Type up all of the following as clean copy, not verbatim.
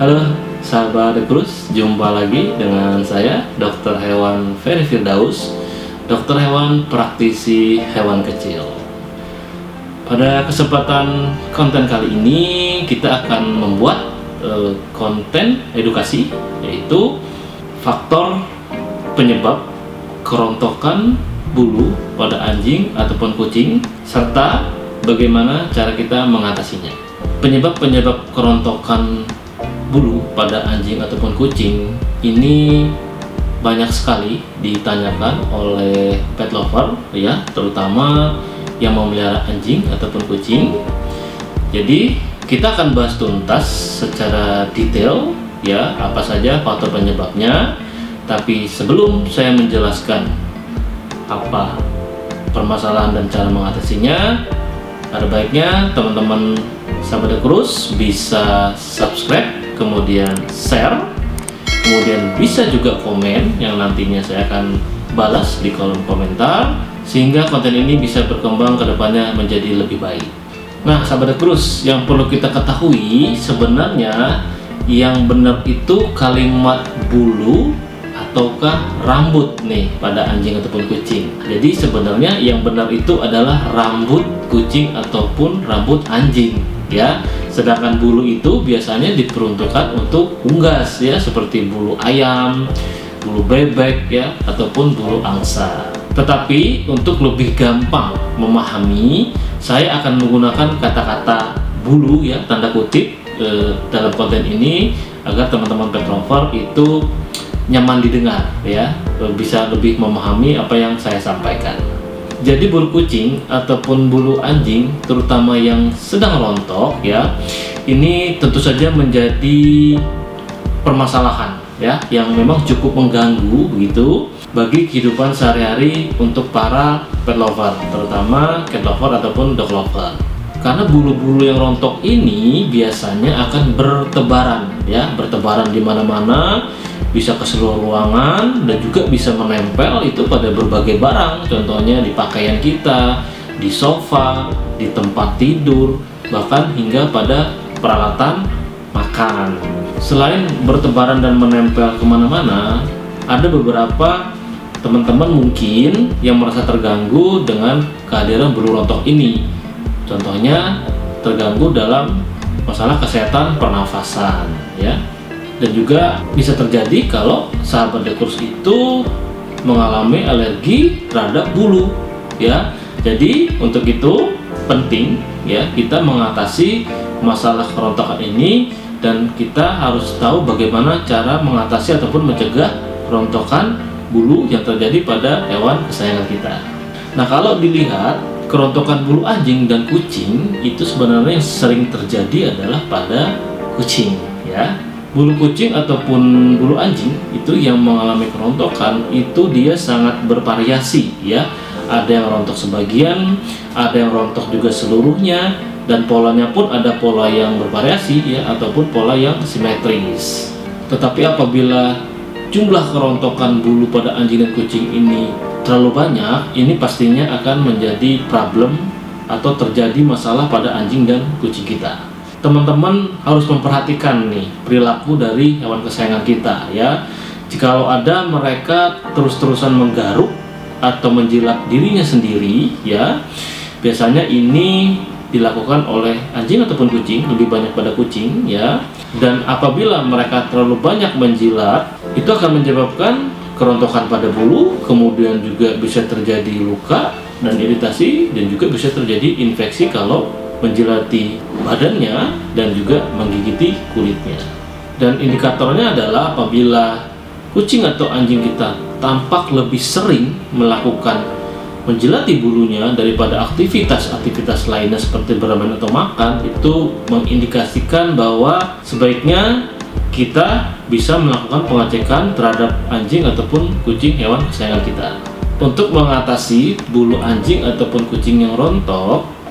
Halo sahabat Dekrus, jumpa lagi dengan saya Dr. Hewan Ferry Firdaus, dokter hewan praktisi hewan kecil. Pada kesempatan konten kali ini kita akan membuat konten edukasi, yaitu faktor penyebab kerontokan bulu pada anjing ataupun kucing, serta bagaimana cara kita mengatasinya. Penyebab-penyebab kerontokan bulu pada anjing ataupun kucing ini banyak sekali ditanyakan oleh pet lover, ya, terutama yang memelihara anjing ataupun kucing. Jadi kita akan bahas tuntas secara detail, ya, apa saja faktor penyebabnya. Tapi sebelum saya menjelaskan apa permasalahan dan cara mengatasinya, ada baiknya teman-teman sahabat Dekrus bisa subscribe, kemudian share, kemudian bisa juga komen yang nantinya saya akan balas di kolom komentar, sehingga konten ini bisa berkembang ke depannya menjadi lebih baik. Nah sahabat Dekrus, yang perlu kita ketahui sebenarnya yang benar itu kalimat bulu ataukah rambut nih pada anjing ataupun kucing. Jadi sebenarnya yang benar itu adalah rambut kucing ataupun rambut anjing, ya. Sedangkan bulu itu biasanya diperuntukkan untuk unggas, ya, seperti bulu ayam, bulu bebek, ya, ataupun bulu angsa. Tetapi untuk lebih gampang memahami, saya akan menggunakan kata-kata bulu, ya, tanda kutip dalam konten ini agar teman-teman pet lover itu nyaman didengar, ya, bisa lebih memahami apa yang saya sampaikan. Jadi bulu kucing ataupun bulu anjing, terutama yang sedang rontok, ya, ini tentu saja menjadi permasalahan, ya, yang memang cukup mengganggu begitu bagi kehidupan sehari-hari untuk para pet lover, terutama cat lover ataupun dog lover. Karena bulu-bulu yang rontok ini biasanya akan bertebaran, ya, bertebaran di mana-mana, bisa ke seluruh ruangan dan juga bisa menempel itu pada berbagai barang, contohnya di pakaian kita, di sofa, di tempat tidur, bahkan hingga pada peralatan makan. Selain bertebaran dan menempel kemana-mana, ada beberapa teman-teman mungkin yang merasa terganggu dengan kehadiran bulu rontok ini. Contohnya terganggu dalam masalah kesehatan pernafasan, ya. Dan juga bisa terjadi kalau sahabat Dekrus itu mengalami alergi terhadap bulu, ya. Jadi untuk itu penting, ya, kita mengatasi masalah kerontokan ini, dan kita harus tahu bagaimana cara mengatasi ataupun mencegah kerontokan bulu yang terjadi pada hewan kesayangan kita. Nah, kalau dilihat kerontokan bulu anjing dan kucing itu sebenarnya yang sering terjadi adalah pada kucing, ya. Bulu kucing ataupun bulu anjing itu yang mengalami kerontokan itu dia sangat bervariasi, ya. Ada yang rontok sebagian, ada yang rontok juga seluruhnya, dan polanya pun ada pola yang bervariasi, ya, ataupun pola yang simetris. Tetapi apabila jumlah kerontokan bulu pada anjing dan kucing ini terlalu banyak, ini pastinya akan menjadi problem atau terjadi masalah pada anjing dan kucing kita. Teman-teman harus memperhatikan nih perilaku dari hewan kesayangan kita, ya. Jikalau ada mereka terus-terusan menggaruk atau menjilat dirinya sendiri, ya, biasanya ini dilakukan oleh anjing ataupun kucing, lebih banyak pada kucing, ya. Dan apabila mereka terlalu banyak menjilat, itu akan menyebabkan kerontokan pada bulu, kemudian juga bisa terjadi luka dan iritasi, dan juga bisa terjadi infeksi kalau menjilati badannya dan juga menggigiti kulitnya. Dan indikatornya adalah apabila kucing atau anjing kita tampak lebih sering melakukan menjilati bulunya daripada aktivitas-aktivitas lainnya seperti bermain atau makan, itu mengindikasikan bahwa sebaiknya kita bisa melakukan pengecekan terhadap anjing ataupun kucing hewan kesayangan kita. Untuk mengatasi bulu anjing ataupun kucing yang rontok,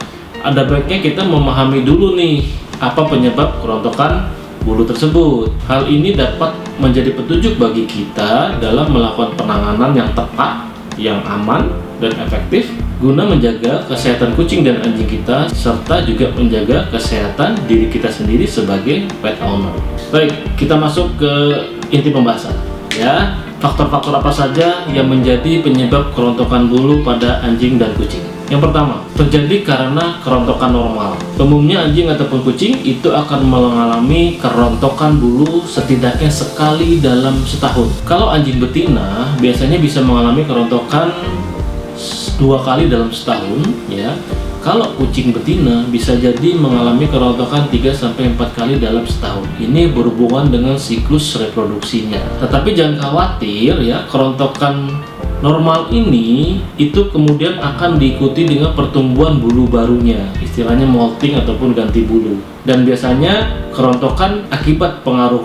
ada baiknya kita memahami dulu nih apa penyebab kerontokan bulu tersebut. Hal ini dapat menjadi petunjuk bagi kita dalam melakukan penanganan yang tepat, yang aman dan efektif guna menjaga kesehatan kucing dan anjing kita serta juga menjaga kesehatan diri kita sendiri sebagai pet owner. Baik, kita masuk ke inti pembahasan ya. Faktor-faktor apa saja yang menjadi penyebab kerontokan bulu pada anjing dan kucing? Yang pertama, terjadi karena kerontokan normal. Umumnya anjing ataupun kucing itu akan mengalami kerontokan bulu setidaknya sekali dalam setahun. Kalau anjing betina biasanya bisa mengalami kerontokan 2 kali dalam setahun ya. Kalau kucing betina bisa jadi mengalami kerontokan 3-4 kali dalam setahun. Ini berhubungan dengan siklus reproduksinya. Tetapi jangan khawatir ya, kerontokan normal ini itu kemudian akan diikuti dengan pertumbuhan bulu barunya, istilahnya molting ataupun ganti bulu. Dan biasanya kerontokan akibat pengaruh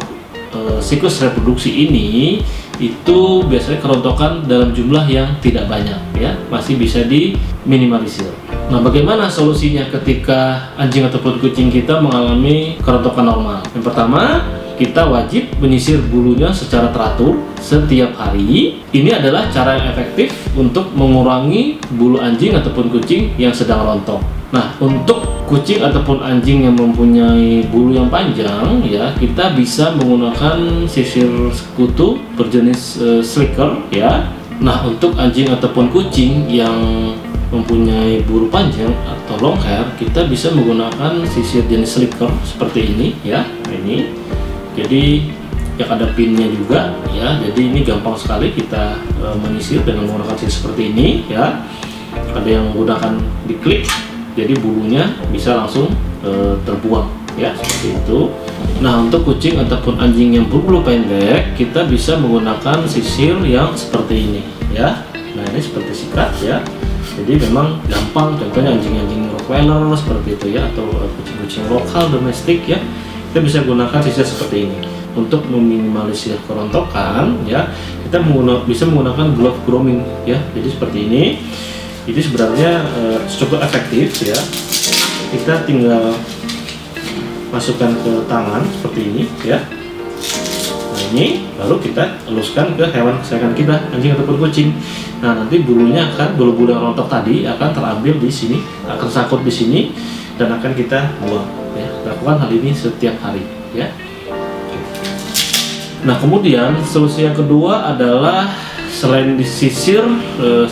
siklus reproduksi ini itu biasanya kerontokan dalam jumlah yang tidak banyak ya, masih bisa diminimalisir. Nah, bagaimana solusinya ketika anjing ataupun kucing kita mengalami kerontokan normal? Yang pertama, kita wajib menyisir bulunya secara teratur setiap hari. Ini adalah cara yang efektif untuk mengurangi bulu anjing ataupun kucing yang sedang rontok. Nah, untuk kucing ataupun anjing yang mempunyai bulu yang panjang ya, kita bisa menggunakan sisir sekutu berjenis slicker ya. Nah, untuk anjing ataupun kucing yang mempunyai bulu panjang atau long hair, kita bisa menggunakan sisir jenis slicker seperti ini ya. Ini jadi yang ada pinnya juga ya, jadi ini gampang sekali kita menyisir dengan menggunakan sisir seperti ini ya. Ada yang menggunakan diklik, jadi bulunya bisa langsung terbuang ya, seperti itu. Nah, untuk kucing ataupun anjing yang berbulu pendek, kita bisa menggunakan sisir yang seperti ini ya. Nah, ini seperti sikat ya, jadi memang gampang. Contohnya anjing-anjing Rottweiler seperti itu ya, atau kucing-kucing lokal domestik ya, kita bisa gunakan sisir seperti ini untuk meminimalisir kerontokan ya. Kita bisa menggunakan glove grooming ya, jadi seperti ini. Ini sebenarnya cukup efektif ya. Kita tinggal masukkan ke tangan seperti ini ya. Nah, ini lalu kita eluskan ke hewan kesayangan kita, anjing ataupun kucing. Nah, nanti bulunya akan, bulu-bulu yang rontok tadi akan terambil di sini, akan sangkut di sini dan akan kita buang ya. Lakukan hal ini setiap hari ya. Nah, kemudian solusi yang kedua adalah selain disisir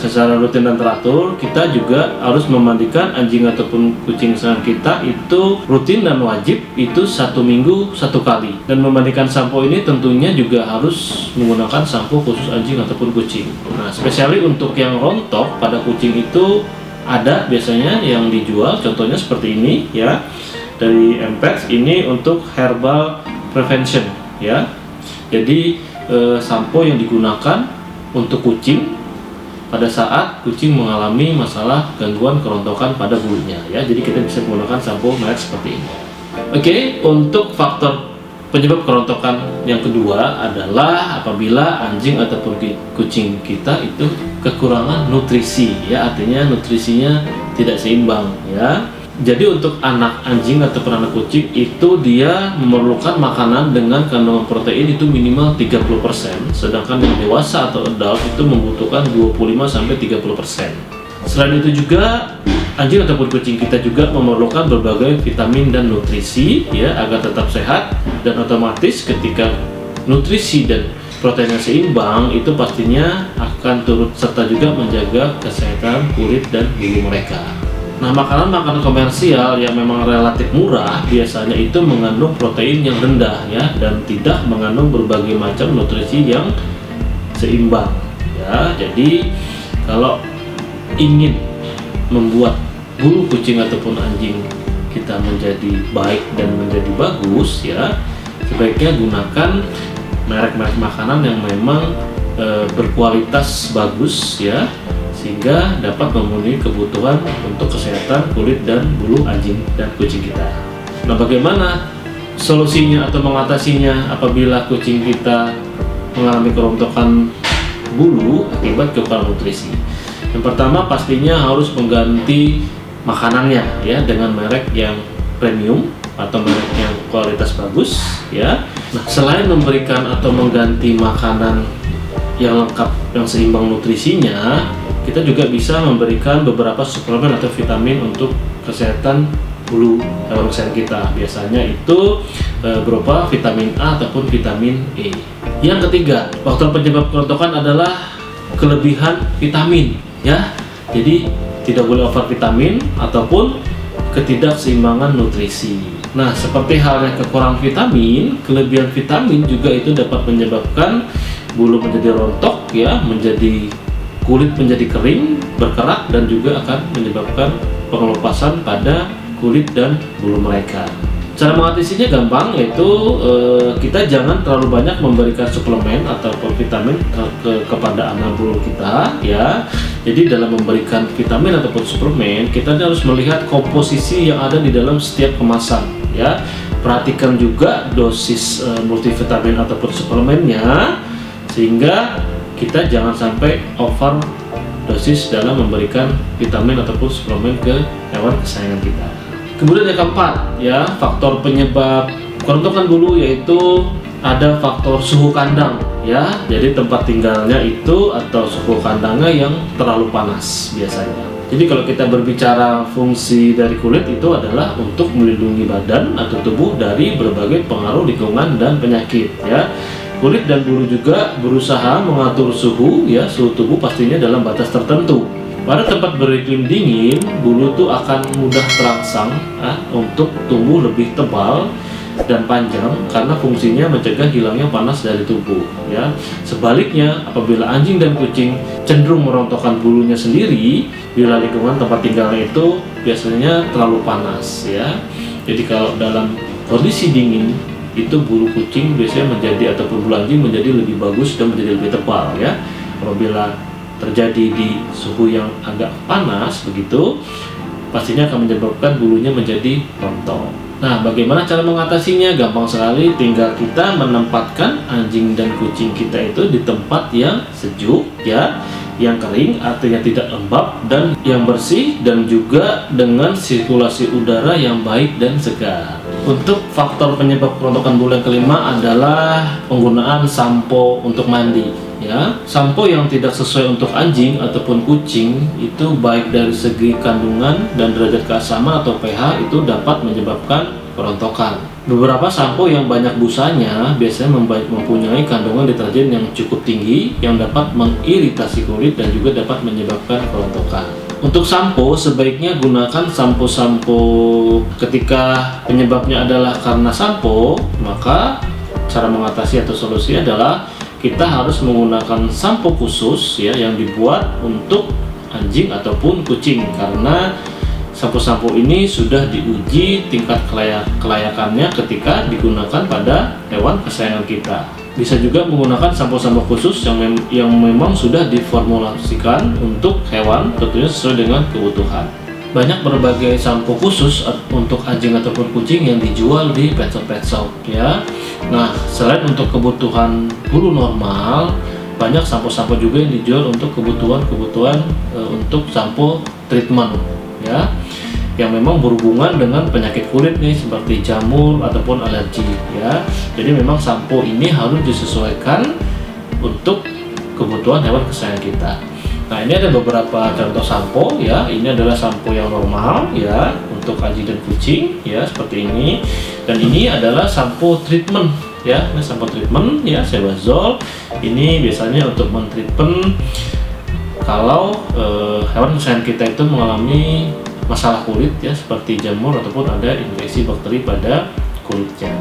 secara rutin dan teratur, kita juga harus memandikan anjing ataupun kucing kesayangan kita itu rutin dan wajib, itu 1 minggu 1 kali. Dan memandikan sampo ini tentunya juga harus menggunakan sampo khusus anjing ataupun kucing. Nah, spesiali untuk yang rontok pada kucing itu ada biasanya yang dijual, contohnya seperti ini ya, dari Empex. Ini untuk herbal prevention ya. Jadi sampo yang digunakan untuk kucing pada saat kucing mengalami masalah gangguan kerontokan pada bulunya ya. Jadi kita bisa menggunakan sampo merek seperti ini. Oke, untuk faktor penyebab kerontokan yang kedua adalah apabila anjing ataupun kucing kita itu kekurangan nutrisi ya, artinya nutrisinya tidak seimbang ya. Jadi untuk anak anjing ataupun anak kucing itu dia memerlukan makanan dengan kandungan protein itu minimal 30%, sedangkan yang dewasa atau adult itu membutuhkan 25-30%. Selain itu juga anjing ataupun kucing kita juga memerlukan berbagai vitamin dan nutrisi ya, agar tetap sehat, dan otomatis ketika nutrisi dan proteinnya seimbang itu pastinya akan turut serta juga menjaga kesehatan kulit dan bulu mereka. Nah, makanan-makanan komersial yang memang relatif murah biasanya itu mengandung protein yang rendah ya, dan tidak mengandung berbagai macam nutrisi yang seimbang ya. Jadi kalau ingin membuat bulu kucing ataupun anjing kita menjadi baik dan menjadi bagus ya, sebaiknya gunakan merek-merek makanan yang memang berkualitas bagus ya, sehingga dapat memenuhi kebutuhan untuk kesehatan kulit dan bulu anjing dan kucing kita. Nah, bagaimana solusinya atau mengatasinya apabila kucing kita mengalami kerontokan bulu akibat kekurangan nutrisi? Yang pertama pastinya harus mengganti makanannya ya, dengan merek yang premium atau merek yang kualitas bagus ya. Nah, selain memberikan atau mengganti makanan yang lengkap yang seimbang nutrisinya, kita juga bisa memberikan beberapa suplemen atau vitamin untuk kesehatan bulu hewan kesayangan kita. Biasanya itu berupa vitamin A ataupun vitamin E. Yang ketiga, faktor penyebab kerontokan adalah kelebihan vitamin, ya. Jadi tidak boleh over vitamin ataupun ketidakseimbangan nutrisi. Nah, seperti halnya kekurangan vitamin, kelebihan vitamin juga itu dapat menyebabkan bulu menjadi rontok, ya, menjadi kulit menjadi kering, berkerak, dan juga akan menyebabkan pengelupasan pada kulit dan bulu mereka. Cara mengatasinya gampang, yaitu kita jangan terlalu banyak memberikan suplemen ataupun vitamin kepada anak bulu kita, ya. Jadi dalam memberikan vitamin ataupun suplemen, kita harus melihat komposisi yang ada di dalam setiap kemasan, ya. Perhatikan juga dosis multivitamin ataupun suplemennya, sehingga kita jangan sampai over dosis dalam memberikan vitamin ataupun suplemen ke hewan kesayangan kita. Kemudian yang keempat, ya, faktor penyebab kerontokan bulu yaitu ada faktor suhu kandang, ya. Jadi tempat tinggalnya itu atau suhu kandangnya yang terlalu panas biasanya. Jadi kalau kita berbicara fungsi dari kulit itu adalah untuk melindungi badan atau tubuh dari berbagai pengaruh lingkungan dan penyakit, ya. Kulit dan bulu juga berusaha mengatur suhu, ya, suhu tubuh pastinya dalam batas tertentu. Pada tempat beriklim dingin, bulu itu akan mudah terangsang untuk tumbuh lebih tebal dan panjang karena fungsinya mencegah hilangnya panas dari tubuh, ya. Sebaliknya, apabila anjing dan kucing cenderung merontokkan bulunya sendiri bila lingkungan tempat tinggalnya itu biasanya terlalu panas, ya. Jadi kalau dalam kondisi dingin itu bulu kucing biasanya menjadi ataupun bulu anjing menjadi lebih bagus dan menjadi lebih tebal, ya. Apabila terjadi di suhu yang agak panas begitu, pastinya akan menyebabkan bulunya menjadi rontok. Nah, bagaimana cara mengatasinya? Gampang sekali, tinggal kita menempatkan anjing dan kucing kita itu di tempat yang sejuk, ya, yang kering, artinya tidak lembab, dan yang bersih, dan juga dengan sirkulasi udara yang baik dan segar. Untuk faktor penyebab kerontokan bulu yang kelima adalah penggunaan sampo untuk mandi, ya. Sampo yang tidak sesuai untuk anjing ataupun kucing itu baik dari segi kandungan dan derajat keasaman atau pH itu dapat menyebabkan kerontokan. Beberapa sampo yang banyak busanya biasanya mempunyai kandungan deterjen yang cukup tinggi yang dapat mengiritasi kulit dan juga dapat menyebabkan kerontokan. Untuk sampo, sebaiknya gunakan sampo-sampo ketika penyebabnya adalah karena sampo, maka cara mengatasi atau solusi adalah kita harus menggunakan sampo khusus, ya, yang dibuat untuk anjing ataupun kucing, karena sampo-sampo ini sudah diuji tingkat kelayakannya ketika digunakan pada hewan kesayangan kita. Bisa juga menggunakan sampo-sampo khusus yang memang sudah diformulasikan untuk hewan, tentunya sesuai dengan kebutuhan. Banyak berbagai sampo khusus untuk anjing ataupun kucing yang dijual di pet shop, ya. Nah, selain untuk kebutuhan bulu normal, banyak sampo-sampo juga yang dijual untuk kebutuhan untuk sampo treatment, ya, yang memang berhubungan dengan penyakit kulit nih, seperti jamur ataupun alergi, ya. Jadi memang sampo ini harus disesuaikan untuk kebutuhan hewan kesayangan kita. Nah, ini ada beberapa contoh sampo, ya. Ini adalah sampo yang normal, ya, untuk anjing dan kucing, ya, seperti ini. Dan ini adalah sampo treatment, ya. Ini sampo treatment, ya, Sebazol. Ini biasanya untuk mentreatment kalau hewan kesayangan kita itu mengalami masalah kulit, ya, seperti jamur ataupun ada infeksi bakteri pada kulitnya.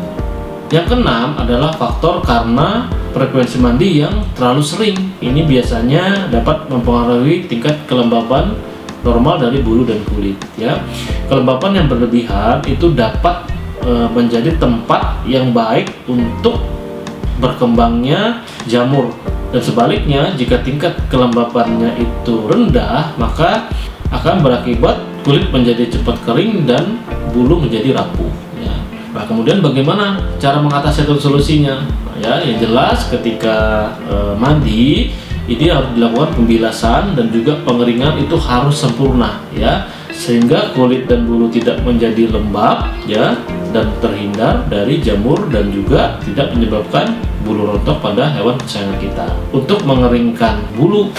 Yang keenam adalah faktor karena frekuensi mandi yang terlalu sering. Ini biasanya dapat mempengaruhi tingkat kelembaban normal dari bulu dan kulit, ya. Kelembapan yang berlebihan itu dapat menjadi tempat yang baik untuk berkembangnya jamur, dan sebaliknya jika tingkat kelembapannya itu rendah, maka akan berakibat kulit menjadi cepat kering dan bulu menjadi rapuh, ya. Nah, kemudian bagaimana cara mengatasi atau solusinya? Ya, yang jelas ketika mandi ini harus dilakukan pembilasan dan juga pengeringan itu harus sempurna, ya, sehingga kulit dan bulu tidak menjadi lembab, ya, dan terhindar dari jamur dan juga tidak menyebabkan bulu rontok pada hewan kesayangan kita. Untuk mengeringkan bulu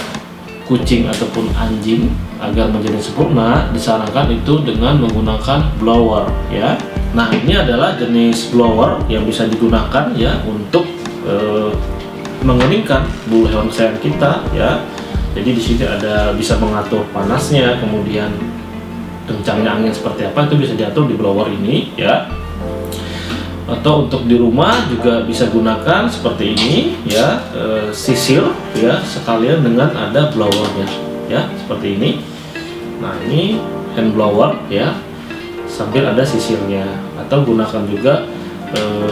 kucing ataupun anjing agar menjadi sempurna, disarankan itu dengan menggunakan blower ya. Nah, ini adalah jenis blower yang bisa digunakan ya untuk mengeringkan bulu hewan kesayangan kita ya. Jadi di sini ada bisa mengatur panasnya, kemudian kencangnya angin seperti apa itu bisa diatur di blower ini ya. Atau untuk di rumah juga bisa gunakan seperti ini ya, sisil ya, sekalian dengan ada blowernya ya, seperti ini. Nah, ini hand blower ya, sambil ada sisilnya. Atau gunakan juga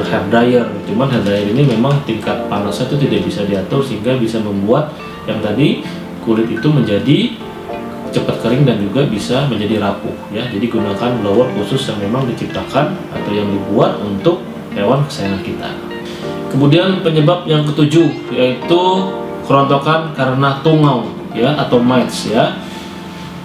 hair dryer, cuman hair dryer ini memang tingkat panasnya itu tidak bisa diatur sehingga bisa membuat yang tadi kulit itu menjadi cepat kering dan juga bisa menjadi rapuh ya. Jadi gunakan blower khusus yang memang diciptakan atau yang dibuat untuk hewan kesayangan kita. Kemudian penyebab yang ketujuh yaitu kerontokan karena tungau ya, atau mites ya.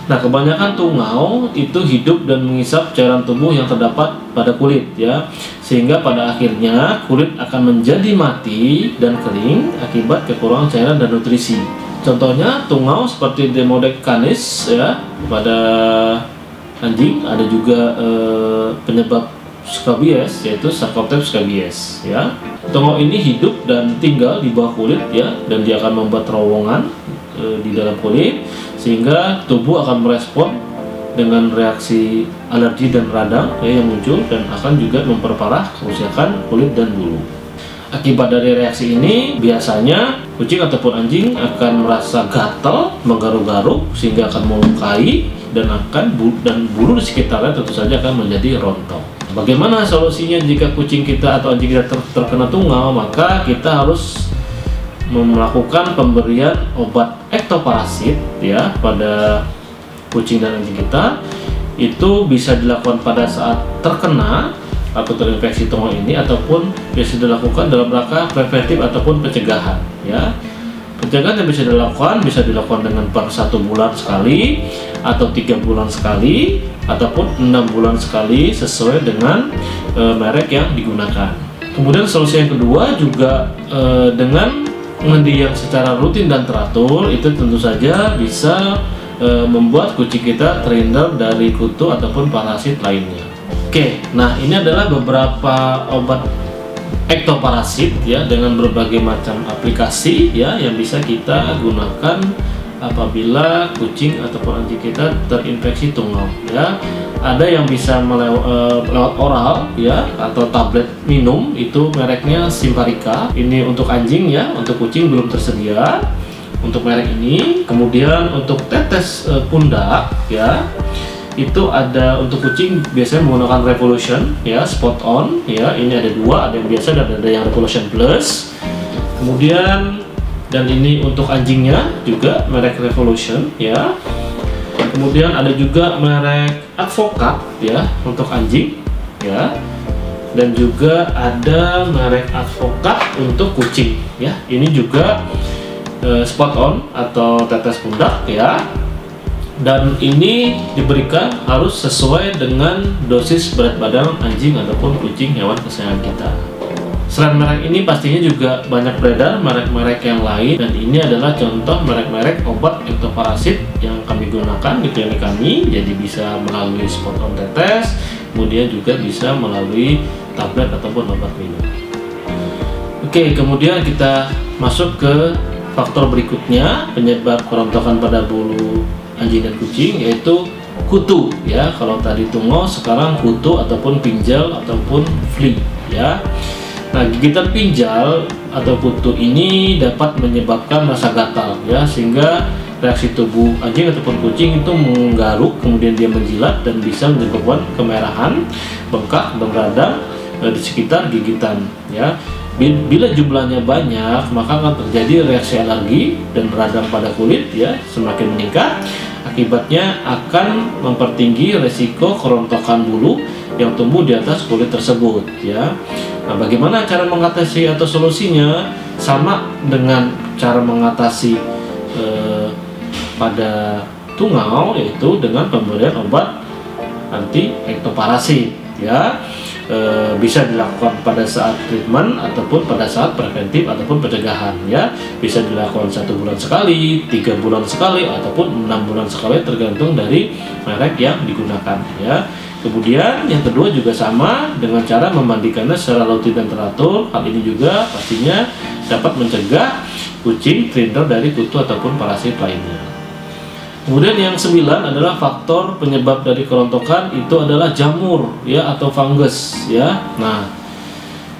Nah, kebanyakan tungau itu hidup dan mengisap cairan tubuh yang terdapat pada kulit ya, sehingga pada akhirnya kulit akan menjadi mati dan kering akibat kekurangan cairan dan nutrisi. Contohnya tungau seperti Demodex canis ya pada anjing, ada juga penyebab scabies yaitu Sarcoptes scabies ya. Tungau ini hidup dan tinggal di bawah kulit ya, dan dia akan membuat terowongan di dalam kulit sehingga tubuh akan merespon dengan reaksi alergi dan radang ya, yang muncul, dan akan juga memperparah kerusakan kulit dan bulu. Akibat dari reaksi ini, biasanya kucing ataupun anjing akan merasa gatal, menggaruk-garuk, sehingga akan melukai dan bulu di sekitarnya tentu saja akan menjadi rontok. Bagaimana solusinya jika kucing kita atau anjing kita terkena tungau? Maka kita harus melakukan pemberian obat ektoparasit ya pada kucing dan anjing kita. Itu bisa dilakukan pada saat terkena atau terinfeksi tungau ini, ataupun bisa dilakukan dalam rangka preventif ataupun pencegahan ya. Pencegahan yang bisa dilakukan dengan per 1 bulan sekali, atau 3 bulan sekali, ataupun 6 bulan sekali sesuai dengan merek yang digunakan. Kemudian solusi yang kedua juga dengan mandi yang secara rutin dan teratur, itu tentu saja bisa membuat kucing kita terhindar dari kutu ataupun parasit lainnya. Oke, nah ini adalah beberapa obat ektoparasit ya, dengan berbagai macam aplikasi ya yang bisa kita gunakan apabila kucing ataupun anjing kita terinfeksi tungau ya. Ada yang bisa lewat oral ya, atau tablet minum, itu mereknya Simparica. Ini untuk anjing ya, untuk kucing belum tersedia untuk merek ini. Kemudian untuk tetes pundak ya, itu ada untuk kucing biasanya menggunakan Revolution ya, Spot On ya. Ini ada dua, ada yang biasa dan ada yang Revolution Plus. Kemudian dan ini untuk anjingnya juga merek Revolution ya. Kemudian ada juga merek Advocat ya untuk anjing ya. Dan juga ada merek Advocat untuk kucing ya. Ini juga Spot On atau tetes pundak ya. Dan ini diberikan harus sesuai dengan dosis berat badan anjing ataupun kucing hewan kesayangan kita. Selain merek ini pastinya juga banyak beredar merek-merek yang lain, dan ini adalah contoh merek-merek obat ektoparasit yang kami gunakan di klinik kami. Jadi bisa melalui Spot On tetes, kemudian juga bisa melalui tablet ataupun obat minum. Oke, kemudian kita masuk ke faktor berikutnya penyebab kerontokan pada bulu anjing dan kucing, yaitu kutu ya. Kalau tadi tungau, sekarang kutu ataupun pinjal ataupun flea ya. Nah, gigitan pinjal atau kutu ini dapat menyebabkan rasa gatal ya, sehingga reaksi tubuh anjing ataupun kucing itu menggaruk, kemudian dia menjilat dan bisa menyebabkan kemerahan, bengkak dan radang di sekitar gigitan ya. Bila jumlahnya banyak, maka akan terjadi reaksi alergi dan radang pada kulit ya, semakin meningkat. Akibatnya akan mempertinggi resiko kerontokan bulu yang tumbuh di atas kulit tersebut ya. Nah, bagaimana cara mengatasi atau solusinya? Sama dengan cara mengatasi pada tungau, yaitu dengan pemberian obat anti ektoparasit ya. Bisa dilakukan pada saat treatment ataupun pada saat preventif ataupun pencegahan, ya. Bisa dilakukan 1 bulan sekali, 3 bulan sekali, ataupun 6 bulan sekali, tergantung dari merek yang digunakan, ya. Kemudian yang kedua juga sama dengan cara memandikannya secara rutin dan teratur. Hal ini juga pastinya dapat mencegah kucing terhindar dari kutu ataupun parasit lainnya. Kemudian yang 9 adalah faktor penyebab dari kerontokan itu adalah jamur, ya, atau fungus, ya. Nah,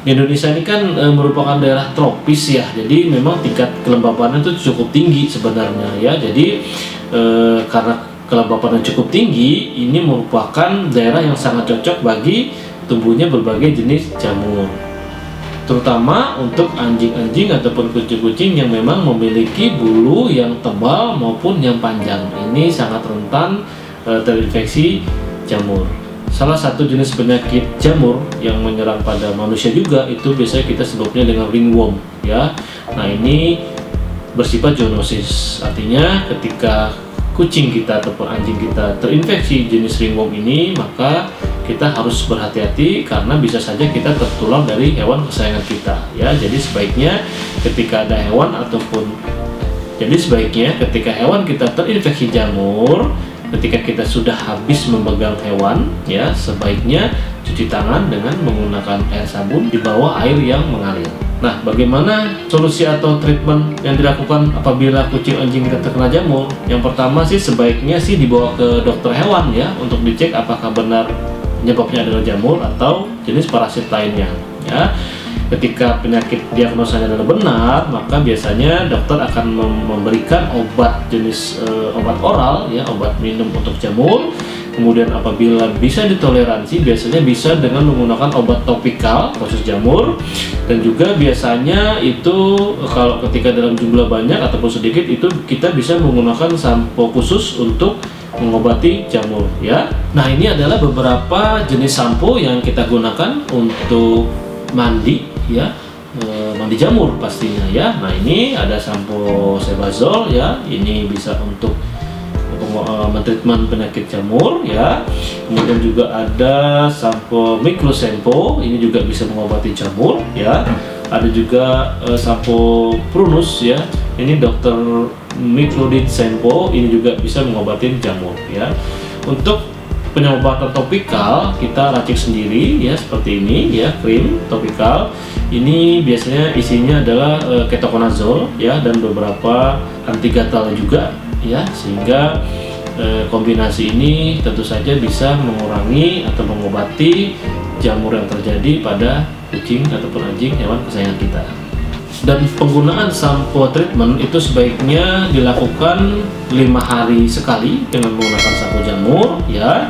di Indonesia ini kan merupakan daerah tropis, ya. Jadi memang tingkat kelembabannya itu cukup tinggi sebenarnya, ya. Jadi karena kelembapan yang cukup tinggi, ini merupakan daerah yang sangat cocok bagi tumbuhnya berbagai jenis jamur, terutama untuk anjing-anjing ataupun kucing-kucing yang memang memiliki bulu yang tebal maupun yang panjang. Ini sangat rentan terinfeksi jamur. Salah satu jenis penyakit jamur yang menyerang pada manusia juga itu biasanya kita sebutnya dengan ringworm, ya. Nah, ini bersifat zoonosis, artinya ketika kucing kita ataupun anjing kita terinfeksi jenis ringworm ini, maka kita harus berhati-hati karena bisa saja kita tertular dari hewan kesayangan kita, ya. Jadi sebaiknya ketika ketika hewan kita terinfeksi jamur, ketika kita sudah habis memegang hewan, ya, sebaiknya cuci tangan dengan menggunakan air sabun di bawah air yang mengalir. Nah, bagaimana solusi atau treatment yang dilakukan apabila kucing anjing kita terkena jamur? Yang pertama sih sebaiknya sih dibawa ke dokter hewan, ya, untuk dicek apakah benar penyebabnya adalah jamur atau jenis parasit lainnya, ya. Ketika penyakit diagnosanya adalah benar, maka biasanya dokter akan memberikan obat jenis obat oral, ya, obat minum untuk jamur. Kemudian apabila bisa ditoleransi, biasanya bisa dengan menggunakan obat topikal khusus jamur. Dan juga biasanya itu kalau ketika dalam jumlah banyak ataupun sedikit, itu kita bisa menggunakan sampo khusus untuk mengobati jamur, ya. Nah, ini adalah beberapa jenis sampo yang kita gunakan untuk mandi, ya, mandi jamur pastinya, ya. Nah, ini ada sampo Sebazol, ya. Ini bisa untuk mentreatment penyakit jamur, ya. Kemudian juga ada sampo Microsempo, ini juga bisa mengobati jamur, ya. Ada juga sampo Prunus, ya. Ini Dr. Microdid Sempo, ini juga bisa mengobati jamur, ya. Untuk pengobatan topikal kita racik sendiri, ya, seperti ini, ya, krim topikal. Ini biasanya isinya adalah ketoconazole, ya, dan beberapa anti gatal juga, ya, sehingga kombinasi ini tentu saja bisa mengurangi atau mengobati jamur yang terjadi pada kucing ataupun anjing hewan kesayangan kita. Dan penggunaan sampo treatment itu sebaiknya dilakukan 5 hari sekali dengan menggunakan sampo jamur, ya.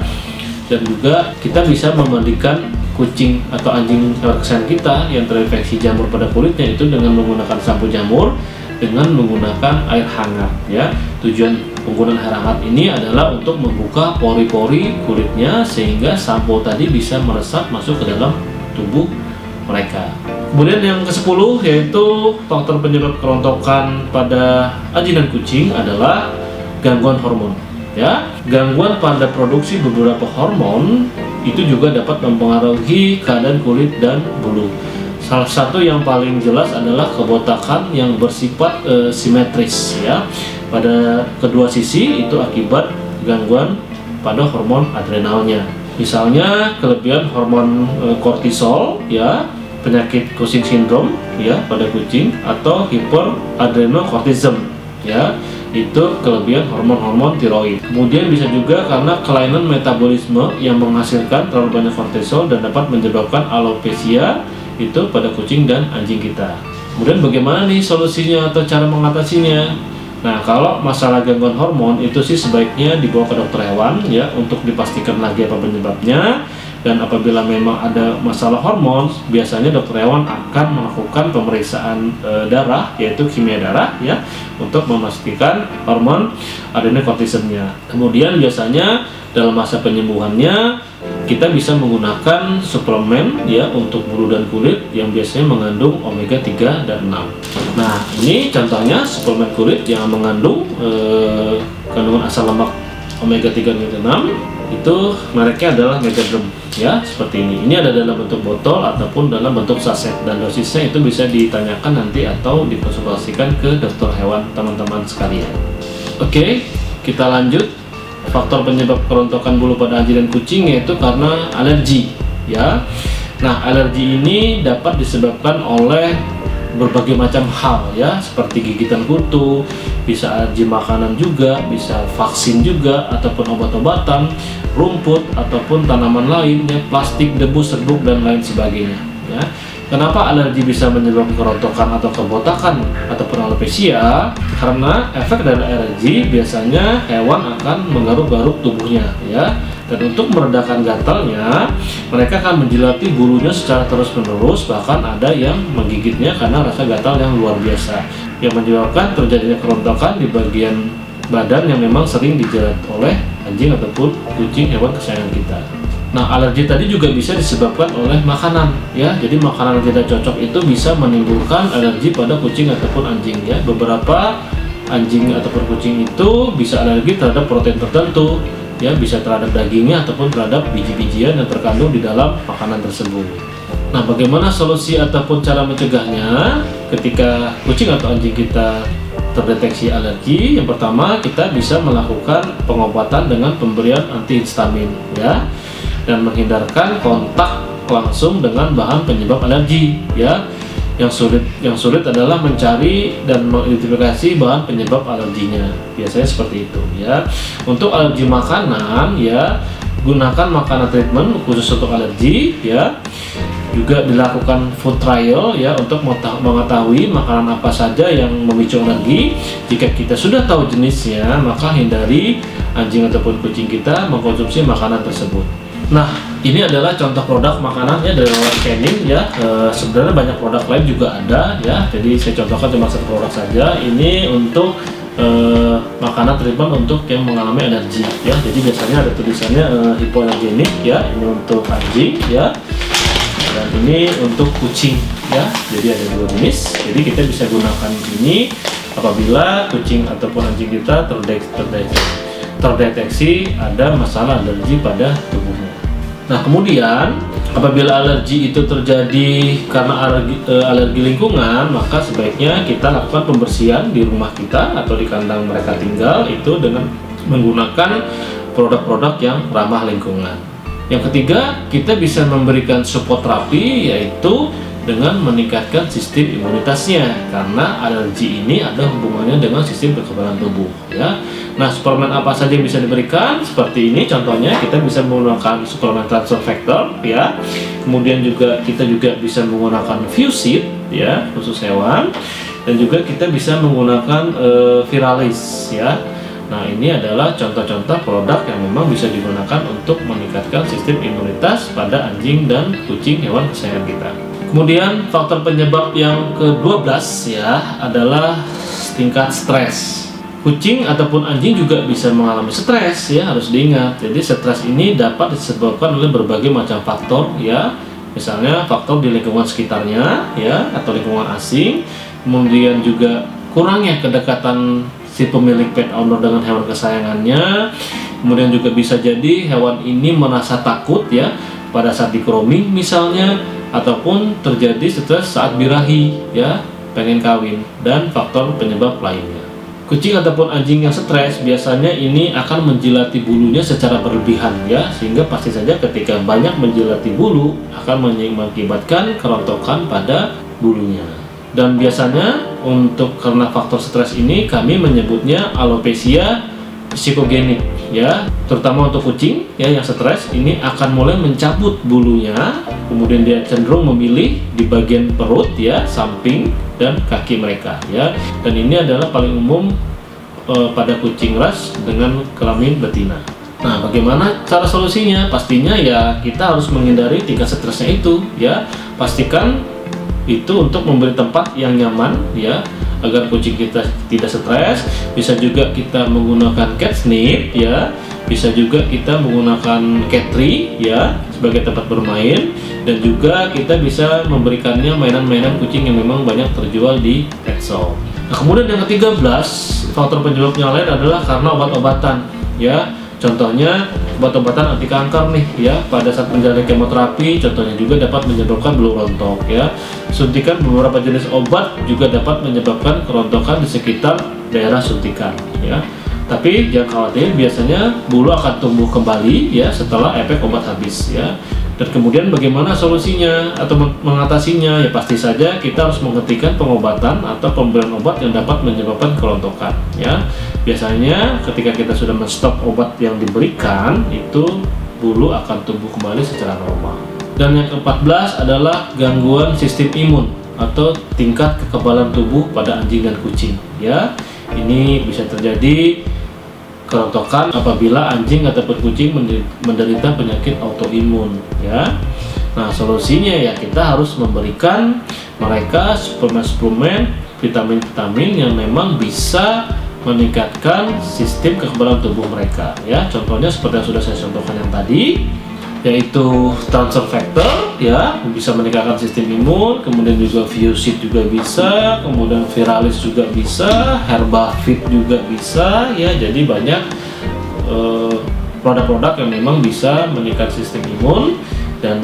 Dan juga kita bisa memandikan kucing atau anjing hewan kesayangan kita yang terinfeksi jamur pada kulitnya itu dengan menggunakan sampo jamur dengan menggunakan air hangat, ya. Tujuan penggunaan air hangat ini adalah untuk membuka pori-pori kulitnya sehingga sampo tadi bisa meresap masuk ke dalam tubuh mereka. Kemudian yang ke-10 yaitu faktor penyebab kerontokan pada anjing dan kucing adalah gangguan hormon, ya. Gangguan pada produksi beberapa hormon itu juga dapat mempengaruhi keadaan kulit dan bulu. Salah satu yang paling jelas adalah kebotakan yang bersifat simetris, ya, pada kedua sisi itu akibat gangguan pada hormon adrenalnya. Misalnya kelebihan hormon kortisol, ya, penyakit Cushing syndrome, ya, pada kucing, atau hyperadrenocorticism, ya, itu kelebihan hormon-hormon tiroid. Kemudian bisa juga karena kelainan metabolisme yang menghasilkan terlalu banyak kortisol dan dapat menyebabkan alopecia itu pada kucing dan anjing kita. Kemudian bagaimana nih solusinya atau cara mengatasinya? Nah, kalau masalah gangguan hormon itu sih sebaiknya dibawa ke dokter hewan, ya, untuk dipastikan lagi apa penyebabnya. Dan apabila memang ada masalah hormon, biasanya dokter hewan akan melakukan pemeriksaan darah, yaitu kimia darah, ya, untuk memastikan hormon adrenocorticismnya. Kemudian biasanya dalam masa penyembuhannya kita bisa menggunakan suplemen, ya, untuk bulu dan kulit yang biasanya mengandung omega 3 dan 6. Nah, ini contohnya suplemen kulit yang mengandung kandungan asam lemak omega 3 dan 6. Itu mereknya adalah Megaderm ya, seperti ini. Ini ada dalam bentuk botol ataupun dalam bentuk saset, dan dosisnya itu bisa ditanyakan nanti atau dikonsultasikan ke dokter hewan teman-teman sekalian. Oke, kita lanjut. Faktor penyebab kerontokan bulu pada anjing dan kucing yaitu karena alergi ya. Nah, alergi ini dapat disebabkan oleh berbagai macam hal ya, seperti gigitan kutu, bisa alergi makanan juga, bisa vaksin juga, ataupun obat-obatan, rumput, ataupun tanaman lain ya, plastik, debu, serbuk, dan lain sebagainya ya. Kenapa alergi bisa menyebabkan kerontokan atau kebotakan ataupun alopecia? Karena efek dari alergi biasanya hewan akan menggaruk-garuk tubuhnya ya. Dan untuk meredakan gatalnya, mereka akan menjilati bulunya secara terus-menerus, bahkan ada yang menggigitnya karena rasa gatal yang luar biasa, yang menyebabkan terjadinya kerontokan di bagian badan yang memang sering dijilat oleh anjing ataupun kucing hewan kesayangan kita. Nah, alergi tadi juga bisa disebabkan oleh makanan ya. Jadi makanan yang tidak cocok itu bisa menimbulkan alergi pada kucing ataupun anjing ya. Beberapa anjing ataupun kucing itu bisa alergi terhadap protein tertentu ya, bisa terhadap dagingnya ataupun terhadap biji-bijian yang terkandung di dalam makanan tersebut. Nah, bagaimana solusi ataupun cara mencegahnya ketika kucing atau anjing kita terdeteksi alergi? Yang pertama, kita bisa melakukan pengobatan dengan pemberian antihistamin ya, dan menghindarkan kontak langsung dengan bahan penyebab alergi ya. Yang sulit adalah mencari dan mengidentifikasi bahan penyebab alerginya. Biasanya seperti itu ya. Untuk alergi makanan ya, gunakan makanan treatment khusus untuk alergi ya. Juga dilakukan food trial ya, untuk mengetahui makanan apa saja yang memicu alergi. Jika kita sudah tahu jenisnya, maka hindari anjing ataupun kucing kita mengkonsumsi makanan tersebut. Nah, ini adalah contoh produk makanannya dari Hewan Canning ya. Sebenarnya banyak produk lain juga ada ya. Jadi saya contohkan cuma satu produk saja. Ini untuk makanan treatment untuk yang mengalami alergi ya. Jadi biasanya ada tulisannya hipoalergenik ya. Ini untuk anjing ya. Dan ini untuk kucing ya. Jadi ada dua jenis. Jadi kita bisa gunakan ini apabila kucing ataupun anjing kita terdeteksi ada masalah alergi pada tubuhnya. Nah, kemudian apabila alergi itu terjadi karena alergi lingkungan, maka sebaiknya kita lakukan pembersihan di rumah kita atau di kandang mereka tinggal itu dengan menggunakan produk-produk yang ramah lingkungan. Yang ketiga, kita bisa memberikan support terapi, yaitu dengan meningkatkan sistem imunitasnya, karena alergi ini ada hubungannya dengan sistem kekebalan tubuh ya. Nah, suplemen apa saja yang bisa diberikan? Seperti ini contohnya, kita bisa menggunakan suplemen transfer factor ya. Kemudian kita juga bisa menggunakan Fuseed ya, khusus hewan, dan juga kita bisa menggunakan Viralis ya. Nah, ini adalah contoh-contoh produk yang memang bisa digunakan untuk meningkatkan sistem imunitas pada anjing dan kucing hewan kesayangan kita. Kemudian faktor penyebab yang ke-12 ya adalah tingkat stres. Kucing ataupun anjing juga bisa mengalami stres ya, harus diingat. Jadi stres ini dapat disebabkan oleh berbagai macam faktor ya. Misalnya faktor di lingkungan sekitarnya ya, atau lingkungan asing. Kemudian juga kurangnya kedekatan si pemilik pet owner dengan hewan kesayangannya. Kemudian juga bisa jadi hewan ini merasa takut ya pada saat di grooming misalnya, ataupun terjadi stres saat birahi ya, pengen kawin, dan faktor penyebab lainnya. Kucing ataupun anjing yang stres biasanya ini akan menjilati bulunya secara berlebihan ya, sehingga pasti saja ketika banyak menjilati bulu akan mengakibatkan kerontokan pada bulunya. Dan biasanya karena faktor stres ini kami menyebutnya alopecia psikogenik ya, terutama untuk kucing ya yang stres ini akan mulai mencabut bulunya, kemudian dia cenderung memilih di bagian perut ya, samping dan kaki mereka ya. Dan ini adalah paling umum pada kucing ras dengan kelamin betina. Nah, bagaimana cara solusinya? Pastinya ya kita harus menghindari tingkat stresnya itu ya. Pastikan itu untuk memberi tempat yang nyaman ya, agar kucing kita tidak stres. Bisa juga kita menggunakan catnip ya, bisa juga kita menggunakan cat tree ya sebagai tempat bermain, dan juga kita bisa memberikannya mainan-mainan kucing yang memang banyak terjual di pet shop. Nah, kemudian yang ke-13 faktor penyebabnya lain adalah karena obat-obatan ya. Contohnya obat-obatan anti kanker nih ya, pada saat menjalani kemoterapi contohnya juga dapat menyebabkan bulu rontok ya. Suntikan beberapa jenis obat juga dapat menyebabkan kerontokan di sekitar daerah suntikan ya. Tapi jangan khawatir, biasanya bulu akan tumbuh kembali ya setelah efek obat habis ya. Dan kemudian bagaimana solusinya atau mengatasinya? Ya pasti saja kita harus menghentikan pengobatan atau pemberian obat yang dapat menyebabkan kerontokan ya. Biasanya ketika kita sudah menstop obat yang diberikan, itu bulu akan tumbuh kembali secara normal. Dan yang ke-14 adalah gangguan sistem imun atau tingkat kekebalan tubuh pada anjing dan kucing ya. Ini bisa terjadi kerontokan apabila anjing ataupun kucing menderita penyakit autoimun ya. Nah, solusinya ya kita harus memberikan mereka suplemen-suplemen, vitamin-vitamin yang memang bisa meningkatkan sistem kekebalan tubuh mereka ya. Contohnya seperti yang sudah saya contohkan yang tadi, yaitu transfer factor ya, bisa meningkatkan sistem imun, kemudian juga Viusit juga bisa, kemudian Viralis juga bisa, Herbafit juga bisa ya. Jadi banyak produk-produk yang memang bisa meningkatkan sistem imun, dan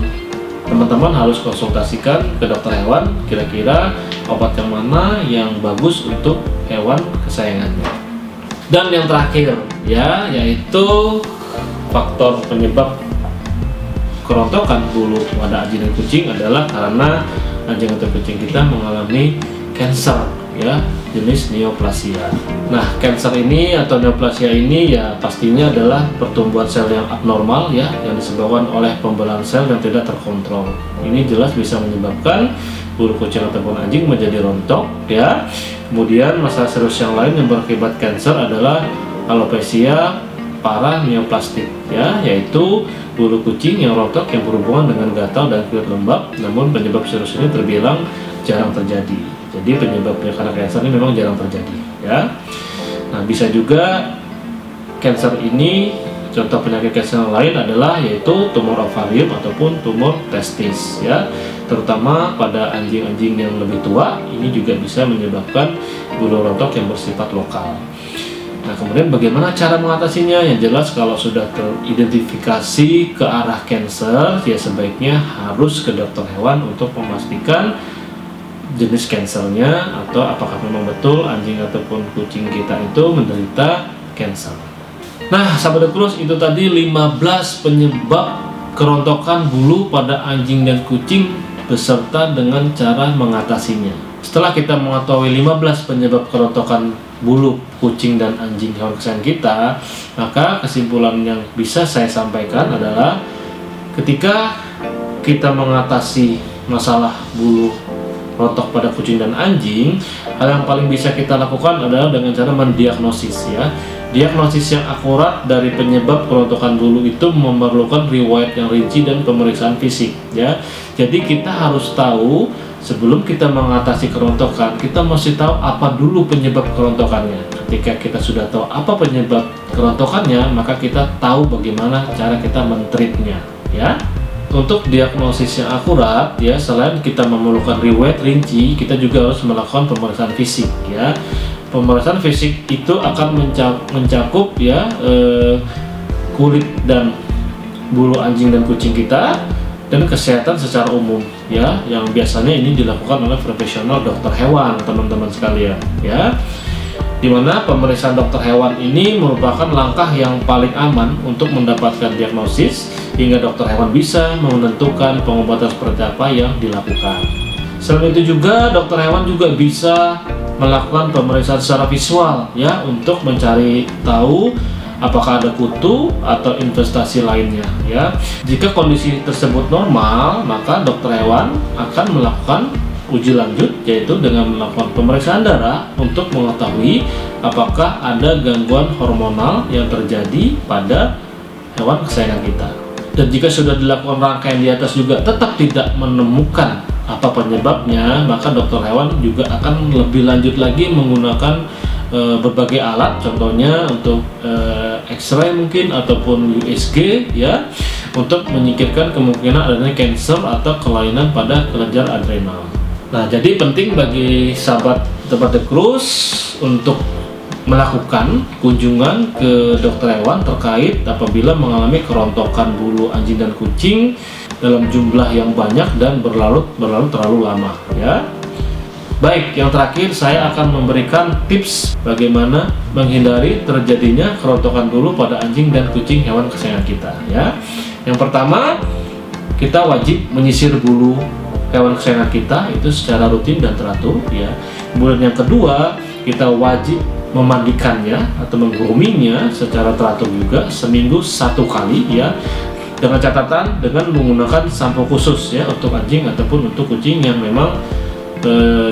teman-teman harus konsultasikan ke dokter hewan kira-kira obat yang mana yang bagus untuk hewan kesayangannya. Dan yang terakhir ya, yaitu faktor penyebab kerontokan bulu pada anjing dan kucing adalah karena anjing atau kucing kita mengalami cancer ya, jenis neoplasia. Nah, cancer ini atau neoplasia ini ya pastinya adalah pertumbuhan sel yang abnormal ya, yang disebabkan oleh pembelahan sel yang tidak terkontrol. Ini jelas bisa menyebabkan bulu kucing ataupun anjing menjadi rontok ya. Kemudian masalah serius yang lain yang berakibat cancer adalah alopecia paraneoplastik ya, yaitu bulu kucing yang rontok yang berhubungan dengan gatal dan kulit lembab, namun penyebab serius ini terbilang jarang terjadi. Jadi penyebabnya karena kanker ini memang jarang terjadi ya. Nah, bisa juga kanker ini, contoh penyakit kanker lain adalah yaitu tumor ovarium ataupun tumor testis ya. Terutama pada anjing-anjing yang lebih tua, ini juga bisa menyebabkan bulu rontok yang bersifat lokal. Nah, kemudian bagaimana cara mengatasinya? Yang jelas kalau sudah teridentifikasi ke arah kanker, ya sebaiknya harus ke dokter hewan untuk memastikan jenis kankernya atau apakah memang betul anjing ataupun kucing kita itu menderita kanker. Nah, sahabat Krus, itu tadi 15 penyebab kerontokan bulu pada anjing dan kucing beserta dengan cara mengatasinya. Setelah kita mengetahui 15 penyebab kerontokan bulu kucing dan anjing hewan kesayangan kita, maka kesimpulan yang bisa saya sampaikan adalah ketika kita mengatasi masalah bulu rontok pada kucing dan anjing, hal yang paling bisa kita lakukan adalah dengan cara mendiagnosis ya. Diagnosis yang akurat dari penyebab kerontokan bulu itu memerlukan riwayat yang rinci dan pemeriksaan fisik ya. Jadi kita harus tahu sebelum kita mengatasi kerontokan, kita mesti tahu apa dulu penyebab kerontokannya. Ketika kita sudah tahu apa penyebab kerontokannya, maka kita tahu bagaimana cara kita men-treatnya ya. Untuk diagnosis yang akurat ya, selain kita memerlukan riwayat rinci, kita juga harus melakukan pemeriksaan fisik ya. Pemeriksaan fisik itu akan mencakup ya kulit dan bulu anjing dan kucing kita, dan kesehatan secara umum ya, yang biasanya ini dilakukan oleh profesional dokter hewan teman-teman sekalian ya. Dimana pemeriksaan dokter hewan ini merupakan langkah yang paling aman untuk mendapatkan diagnosis hingga dokter hewan bisa menentukan pengobatan seperti apa yang dilakukan. Selain itu juga dokter hewan juga bisa melakukan pemeriksaan secara visual ya, untuk mencari tahu apakah ada kutu atau investasi lainnya ya. Jika kondisi tersebut normal, maka dokter hewan akan melakukan uji lanjut, yaitu dengan melakukan pemeriksaan darah untuk mengetahui apakah ada gangguan hormonal yang terjadi pada hewan kesayangan kita. Dan jika sudah dilakukan rangkaian di atas juga tetap tidak menemukan apa penyebabnya, maka dokter hewan juga akan lebih lanjut lagi menggunakan berbagai alat, contohnya untuk X-ray mungkin ataupun USG ya, untuk menyingkirkan kemungkinan adanya kanker atau kelainan pada kelenjar adrenal. Nah, jadi penting bagi sahabat The Krus untuk melakukan kunjungan ke dokter hewan terkait apabila mengalami kerontokan bulu anjing dan kucing dalam jumlah yang banyak dan berlarut terlalu lama, ya. Baik, yang terakhir saya akan memberikan tips bagaimana menghindari terjadinya kerontokan bulu pada anjing dan kucing hewan kesayangan kita, ya. Yang pertama, kita wajib menyisir bulu hewan kesayangan kita itu secara rutin dan teratur, ya. Kemudian yang kedua, kita wajib memandikannya atau menggroomingnya secara teratur juga seminggu 1 kali, ya, dengan catatan dengan menggunakan sampo khusus, ya, untuk anjing ataupun untuk kucing yang memang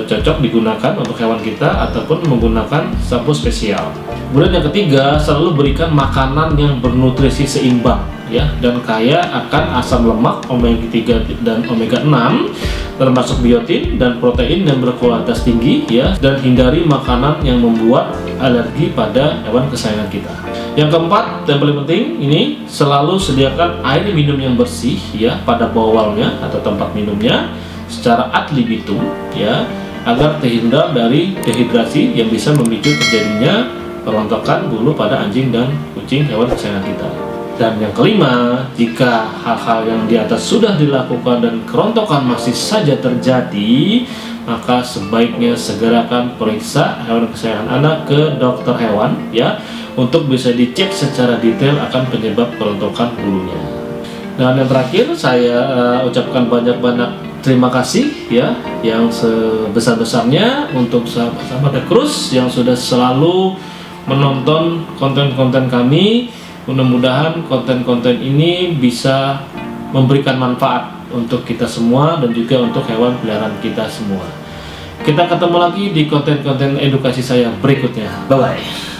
cocok digunakan untuk hewan kita ataupun menggunakan sampo spesial. Kemudian yang ketiga, selalu berikan makanan yang bernutrisi seimbang, ya, dan kaya akan asam lemak omega 3 dan omega 6 termasuk biotin dan protein yang berkualitas tinggi, ya, dan hindari makanan yang membuat alergi pada hewan kesayangan kita. Yang keempat, yang paling penting ini, selalu sediakan air minum yang bersih, ya, pada bowalnya atau tempat minumnya secara ad libitum, ya, agar terhindar dari dehidrasi yang bisa memicu terjadinya kerontokan bulu pada anjing dan kucing hewan kesayangan kita. Dan yang kelima, jika hal-hal yang di atas sudah dilakukan dan kerontokan masih saja terjadi, maka sebaiknya segerakan periksa hewan kesayangan Anda ke dokter hewan, ya, untuk bisa dicek secara detail akan penyebab kerontokan bulunya. Dan yang terakhir, saya ucapkan banyak-banyak terima kasih, ya, yang sebesar-besarnya untuk sahabat-sahabat Ekrus yang sudah selalu menonton konten-konten kami. Mudah-mudahan konten-konten ini bisa memberikan manfaat untuk kita semua dan juga untuk hewan peliharaan kita semua. Kita ketemu lagi di konten-konten edukasi saya berikutnya. Bye-bye.